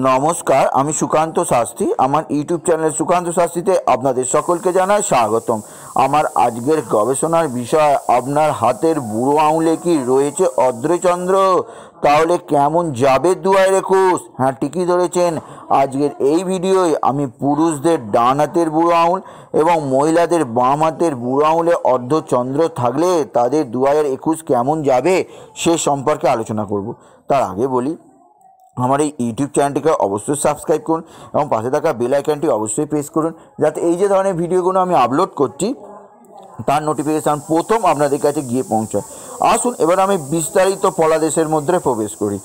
নমস্কার, আমি সুকান্ত শাস্ত্রী। আমার ইউটিউব চ্যানেল সুকান্ত শাস্ত্রীতে আপনাদের সকলকে জানাই স্বাগতম। আমার আজকের গবেষণার বিষয়, আপনার হাতের বুড়ো আঙুলে কি রয়েছে অর্ধচন্দ্র? তাহলে কেমন যাবে 2021? হ্যাঁ, ঠিকই ধরেছেন। আজকের এই ভিডিওয় আমি পুরুষদের ডান হাতের বুড়ো আঙুল এবং মহিলাদের বাম হাতের বুড়ো আঙুলে অর্ধচন্দ্র থাকলে তাদের 2021 কেমন যাবে সে সম্পর্কে আলোচনা করব। তার আগে বলি, আমার এই ইউটিউব চ্যানেলটিকে অবশ্যই সাবস্ক্রাইব করুন এবং পাশে থাকা বেল আইকনটি অবশ্যই প্রেস করুন, যাতে এই যে ধরনের ভিডিওগুলো আমি আপলোড করছি তার নোটিফিকেশান প্রথম আপনাদের কাছে গিয়ে পৌঁছায়। আসুন এবার আমি বিস্তারিত ফলাদেশের মধ্যে প্রবেশ করি।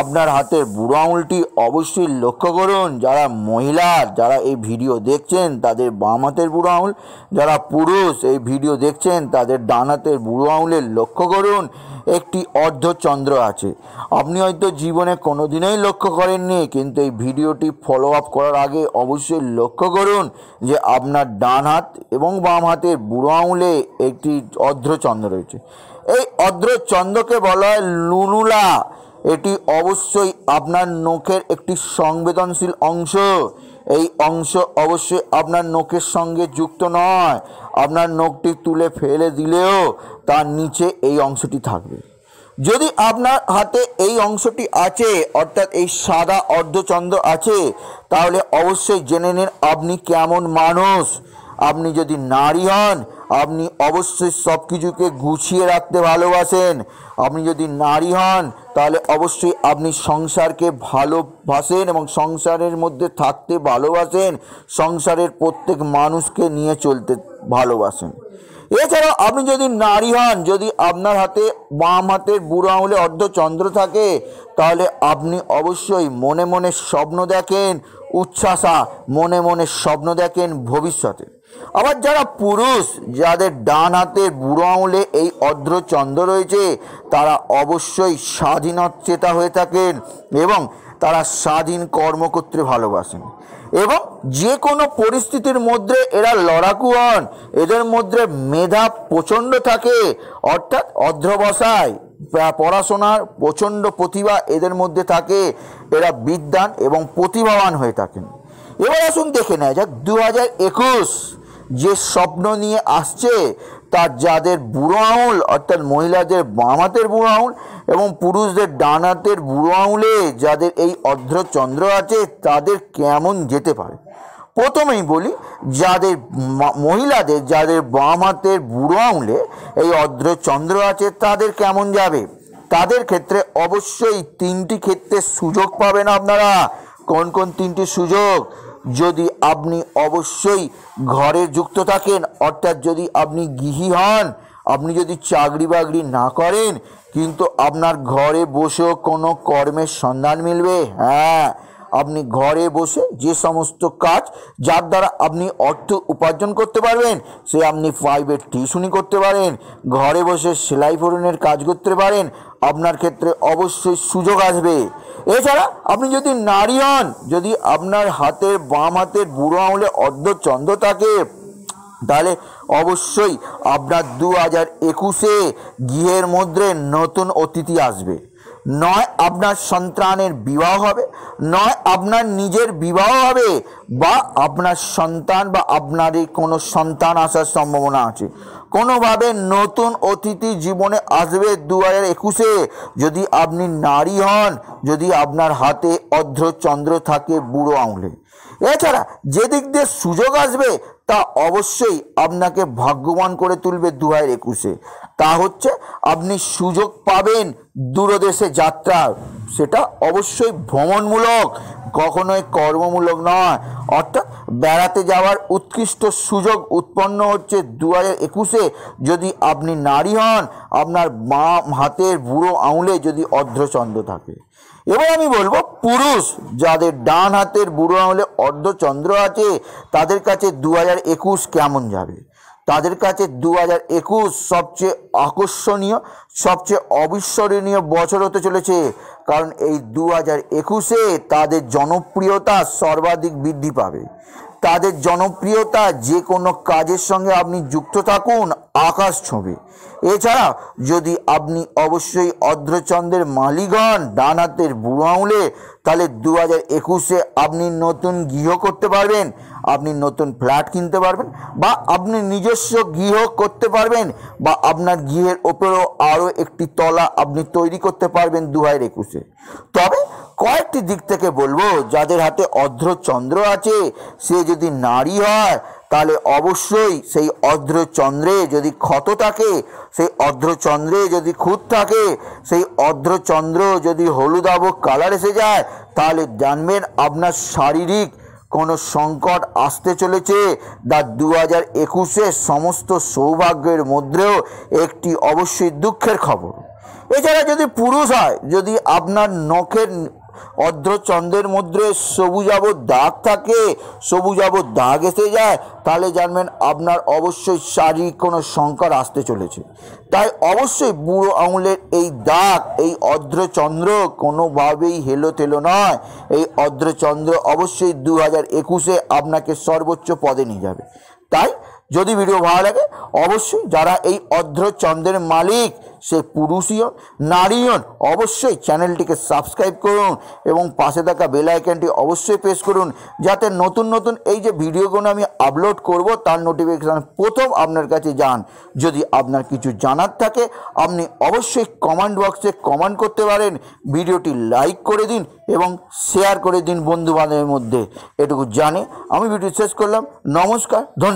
আপনার হাতের বুড়ো আঙুলটি অবশ্যই লক্ষ্য করুন। যারা মহিলা যারা এই ভিডিও দেখছেন তাদের বাম হাতের বুড়ো আঙুল, যারা পুরুষ এই ভিডিও দেখছেন তাদের ডান হাতের বুড়ো আঙুলের লক্ষ্য করুন একটি অর্ধচন্দ্র আছে। আপনি হয়তো জীবনে কোনো দিনই লক্ষ্য করেননি, কিন্তু এই ভিডিওটি ফলো আপ করার আগে অবশ্যই লক্ষ্য করুন যে আপনার ডান হাত এবং বাম হাতের বুড়ো আঙুলে একটি অর্ধচন্দ্র রয়েছে। এই অর্ধচন্দ্রকে বলা হয় লুনুলা। এটি অবশ্যই আপনার নখের একটি সংবেদনশীল অংশ। এই অংশ অবশ্যই আপনার নখের সঙ্গে যুক্ত নয়। আপনার নখটি তুলে ফেলে দিলেও তার নিচে এই অংশটি থাকবে। যদি আপনার হাতে এই অংশটি আছে, অর্থাৎ এই সাদা অর্ধচন্দ্র আছে, তাহলে অবশ্যই জেনে নিন আপনি কেমন মানুষ। আপনি যদি নারী হন, আপনি অবশ্যই সব কিছুকে গুছিয়ে রাখতে ভালোবাসেন। আপনি যদি নারী হন তাহলে অবশ্যই আপনি সংসারকে ভালোবাসেন এবং সংসারের মধ্যে থাকতে ভালোবাসেন, সংসারের প্রত্যেক মানুষকে নিয়ে চলতে ভালোবাসেন। এছাড়াও আপনি যদি নারী হন, যদি আপনার হাতে বাম হাতের বুড়ো আঙুলে অর্ধচন্দ্র থাকে, তাহলে আপনি অবশ্যই মনে মনে স্বপ্ন দেখেন উচ্ছ্বাসা, মনে মনে স্বপ্ন দেখেন ভবিষ্যতে। আবার যারা পুরুষ, যাদের ডান হাতের বুড়ো আঙুলে এই অর্ধচন্দ্র রয়েছে, তারা অবশ্যই স্বাধীনচেতা হয়ে থাকেন এবং তারা স্বাধীন কর্ম করতে ভালোবাসেন এবং যে কোনো পরিস্থিতির মধ্যে এরা লড়াকু হন। এদের মধ্যে মেধা প্রচণ্ড থাকে, অর্থাৎ অধ্যবসায় পড়াশোনার প্রচণ্ড প্রতিভা এদের মধ্যে থাকে। এরা বিদ্বান এবং প্রতিভাবান হয়ে থাকেন। এবার আসুন দেখে নেওয়া যাক 2021 যে স্বপ্ন নিয়ে আসছে, তার যাদের বুড়ো আঙুল, অর্থাৎ মহিলাদের বাম হাতের বুড়ো আঙুল এবং পুরুষদের ডান হাতের বুড়ো আঙুলে যাদের এই অর্ধচন্দ্র আছে, তাদের কেমন যেতে পারে। প্রথমেই বলি, যাদের মহিলাদের যাদের বাম হাতের বুড়ো আঙুলে এই অর্ধচন্দ্র আছে তাদের কেমন যাবে। তাদের ক্ষেত্রে অবশ্যই তিনটি ক্ষেত্রে সুযোগ পাবেন আপনারা। কোন কোন তিনটি সুযোগ? যদি আপনি অবশ্যই ঘরে যুক্ত থাকেন, অর্থাৎ যদি আপনি গৃহী হন, আপনি যদি চাকরি বাকরি না করেন কিন্তু আপনার ঘরে বসেও কোনো কর্মের সন্ধান মিলবে। হ্যাঁ, আপনি ঘরে বসে যে সমস্ত কাজ যার দ্বারা আপনি অর্থ উপার্জন করতে পারবেন, সে আপনি প্রাইভেট টিউশনি করতে পারেন, ঘরে বসে সেলাই ফোড়নের কাজ করতে পারেন, আপনার ক্ষেত্রে অবশ্যই সুযোগ আসবে। এছাড়া আপনি যদি নারী হন, যদি আপনার হাতের বাম হাতের বুড়ো আঙুলে অর্ধচন্দ্র থাকে, তাহলে অবশ্যই আপনার 2021-এ গৃহের মধ্যে নতুন অতিথি আসবে। নয় আপনার সন্তানের বিবাহ হবে, নয় আপনার নিজের বিবাহ হবে, বা আপনার সন্তান বা আপনারই কোনো সন্তান আসার সম্ভাবনা আছে। কোনোভাবে নতুন অতিথি জীবনে আসবে 2021-এ, যদি আপনি নারী হন, যদি আপনার হাতে অর্ধচন্দ্র থাকে বুড়ো আঙুলে। এছাড়া যে দিক দিয়ে সুযোগ আসবে তা অবশ্যই আপনাকে ভাগ্যবান করে তুলবে 2021-এ। তা হচ্ছে আপনি সুযোগ পাবেন দূরদেশে যাত্রার। সেটা অবশ্যই ভ্রমণমূলক, কখনোই কর্মমূলক নয়। অর্থাৎ বেড়াতে যাওয়ার উৎকৃষ্ট সুযোগ উৎপন্ন হচ্ছে 2021-এ যদি আপনি নারী হন, আপনার বাম হাতের বুড়ো আঙুলে যদি অর্ধচন্দ্র থাকে। এবার আমি বলবো পুরুষ, যাদের ডান হাতের বুড়ো আঙুলে অর্ধচন্দ্র আছে, তাদের কাছে 2021 কেমন যাবে। তাদের কাছে 2021 সবচেয়ে আকর্ষণীয়, সবচেয়ে অবিস্মরণীয় বছর হতে চলেছে। কারণ এই 2021-এ তাদের জনপ্রিয়তা সর্বাধিক বৃদ্ধি পাবে। তাদের জনপ্রিয়তা যে কোনো কাজের সঙ্গে আপনি যুক্ত থাকুন আকাশ ছোঁবে। এছাড়া যদি আপনি অবশ্যই অর্ধচন্দ্রের মালিক হন ডান হাতের বুড়ো আঙুলে, তাহলে 2021-এ আপনি নতুন গৃহ করতে পারবেন, আপনি নতুন ফ্ল্যাট কিনতে পারবেন, বা আপনি নিজস্ব গৃহ করতে পারবেন, বা আপনার গৃহের ওপরেও আরও একটি তলা আপনি তৈরি করতে পারবেন 2021-এ। তবে কয়েকটি দিক থেকে বলবো, যাদের হাতে অর্ধচন্দ্র আছে সে যদি নারী হয় তাহলে অবশ্যই সেই অর্ধচন্দ্রে যদি ক্ষত থাকে, সেই অর্ধচন্দ্রে যদি খুঁত থাকে, সেই অর্ধচন্দ্র যদি হলুদাভ কালার এসে যায়, তাহলে জানবেন আপনার শারীরিক কোনো সংকট আসতে চলেছে। 2021-এর সমস্ত সৌভাগ্যের মধ্যেও একটি অবশ্যই দুঃখের খবর। এছাড়া যদি পুরুষ হয়, যদি আপনার নখের অর্ধচন্দ্রের মধ্যে সবুজাভ দাগ থাকে, সবুজাভ দাগ এসে যায়, তাহলে জানবেন আপনার অবশ্যই শারীরিক কোনো সংকট আসতে চলেছে। তাই অবশ্যই বুড়ো আঙুলের এই দাগ, এই অর্ধচন্দ্র কোনোভাবেই হেলোতেলো নয়। এই অর্ধচন্দ্র অবশ্যই 2021-এ আপনাকে সর্বোচ্চ পদে নিয়ে যাবে। তাই যদি ভিডিও ভালো লাগে অবশ্যই যারা এই অর্ধচন্দ্রের মালিক সে পুরুষই হন নারী হন অবশ্যই চ্যানেলটিকে সাবস্ক্রাইব করুন এবং পাশে থাকা বেল আইকনটি অবশ্যই প্রেস করুন, যাতে নতুন নতুন এই যে ভিডিওগুলো আমি আপলোড করব তার নোটিফিকেশান প্রথম আপনার কাছে যান। যদি আপনার কিছু জানার থাকে আপনি অবশ্যই কমেন্ট বক্সে কমেন্ট করতে পারেন, ভিডিওটি লাইক করে দিন এবং শেয়ার করে দিন বন্ধু বান্ধবের মধ্যে। এটুকু জানে আমি ভিডিও শেষ করলাম। নমস্কার, ধন্যবাদ।